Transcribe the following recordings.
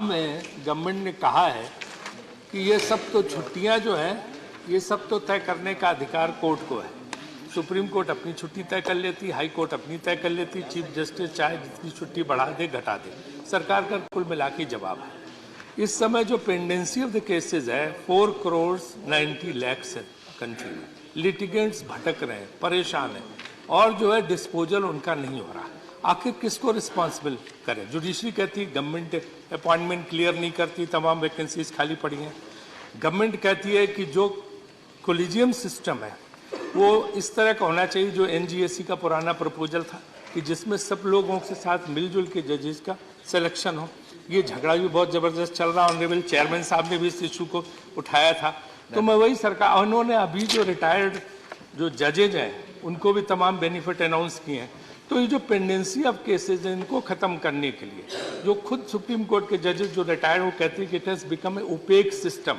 में गवर्नमेंट ने कहा है कि ये सब तो छुट्टियां जो हैं ये सब तो तय करने का अधिकार कोर्ट को है। सुप्रीम कोर्ट अपनी छुट्टी तय कर लेती, हाई कोर्ट अपनी तय कर लेती, चीफ जस्टिस चाहे जितनी छुट्टी बढ़ा दे घटा दे, सरकार का कुल मिला के जवाब है। इस समय जो पेंडेंसी ऑफ द केसेस है 4 करोड़ 90 लाख है कंट्री में। लिटिगेंट्स भटक रहे हैं, परेशान हैं और जो है डिस्पोजल उनका नहीं हो रहा। आखिर किसको रिस्पॉन्सिबल करें? जुडिशरी कहती है गवर्नमेंट अपॉइंटमेंट क्लियर नहीं करती, तमाम वैकेंसीज खाली पड़ी हैं। गवर्नमेंट कहती है कि जो कोलिजियम सिस्टम है वो इस तरह का होना चाहिए जो एनजीएससी का पुराना प्रपोजल था कि जिसमें सब लोगों के साथ मिलजुल के जजेस का सिलेक्शन हो। ये झगड़ा भी बहुत ज़बरदस्त चल रहा है। ऑनरेबल चेयरमैन साहब ने भी इस इशू को उठाया था। तो मैं वही सरकार, उन्होंने अभी जो रिटायर्ड जो जजेज हैं उनको भी तमाम बेनिफिट अनाउंस किए हैं। तो ये जो पेंडेंसी ऑफ केसेज हैं इनको खत्म करने के लिए जो खुद सुप्रीम कोर्ट के जजेस जो रिटायर्ड वो कहते हैं कि it has become a opaque system,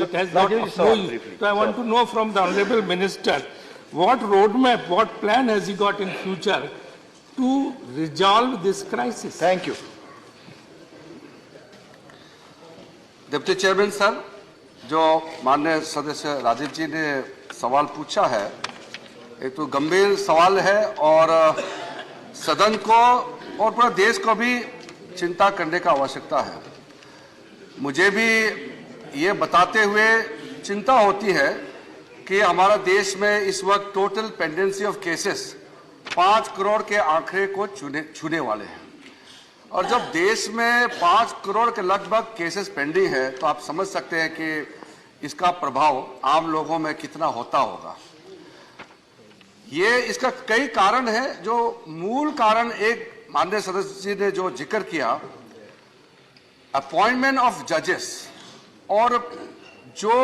it has not flowing. तो I want to know from the honourable minister what roadmap, what plan has he got in future to resolve this crisis? Thank you. Deputy chairman sir, जो माननीय सदस्य राजीव जी ने सवाल पूछा है, एक तो गंभीर सवाल है और सदन को और पूरा देश को भी चिंता करने का आवश्यकता है। मुझे भी ये बताते हुए चिंता होती है कि हमारा देश में इस वक्त total pendency of cases 5 crore के आंकड़े को छूने वाले हैं। और जब देश में 5 करोड़ के लगभग केसेस पेंडिंग है तो आप समझ सकते हैं कि इसका प्रभाव आम लोगों में कितना होता होगा। ये इसका कई कारण है। जो मूल कारण एक माननीय सदस्य जी ने जो जिक्र किया, अपॉइंटमेंट ऑफ जजेस, और जो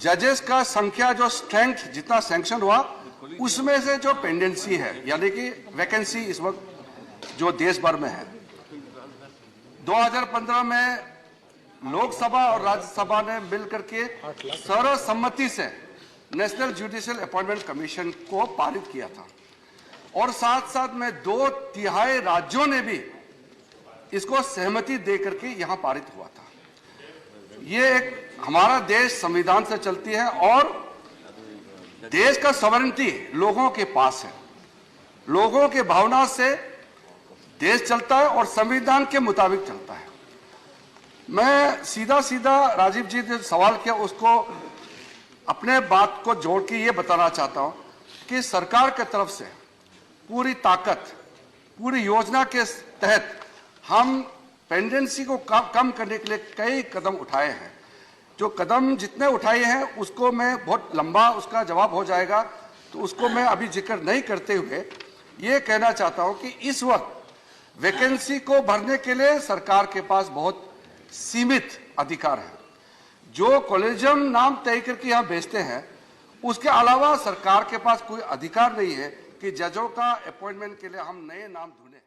जजेस का संख्या जो स्ट्रेंथ जितना सैंक्शन हुआ उसमें से जो पेंडेंसी है, यानी कि वैकेंसी इस वक्त जो देश भर में है। 2015 में लोकसभा और राज्यसभा ने मिलकर के सर्वसम्मति से नेशनल जुडिशियल अपॉइंटमेंट कमीशन को पारित किया था और साथ साथ में 2/3 राज्यों ने भी इसको सहमति देकर के यहां पारित हुआ था। ये एक हमारा देश संविधान से चलती है और देश का सॉवरेनिटी लोगों के पास है। लोगों के भावना से देश चलता है और संविधान के मुताबिक चलता है। मैं सीधा राजीव जी ने सवाल किया उसको अपने बात को जोड़ के ये बताना चाहता हूं कि सरकार की तरफ से पूरी ताकत, पूरी योजना के तहत हम पेंडेंसी को कम करने के लिए कई कदम उठाए हैं। जो कदम जितने उठाए हैं उसको मैं बहुत लंबा उसका जवाब हो जाएगा, तो उसको मैं अभी जिक्र नहीं करते हुए ये कहना चाहता हूं कि इस वक्त वैकेंसी को भरने के लिए सरकार के पास बहुत सीमित अधिकार है। जो कॉलेजियम नाम तय करके यहाँ भेजते हैं उसके अलावा सरकार के पास कोई अधिकार नहीं है कि जजों का अपॉइंटमेंट के लिए हम नए नाम ढूंढें।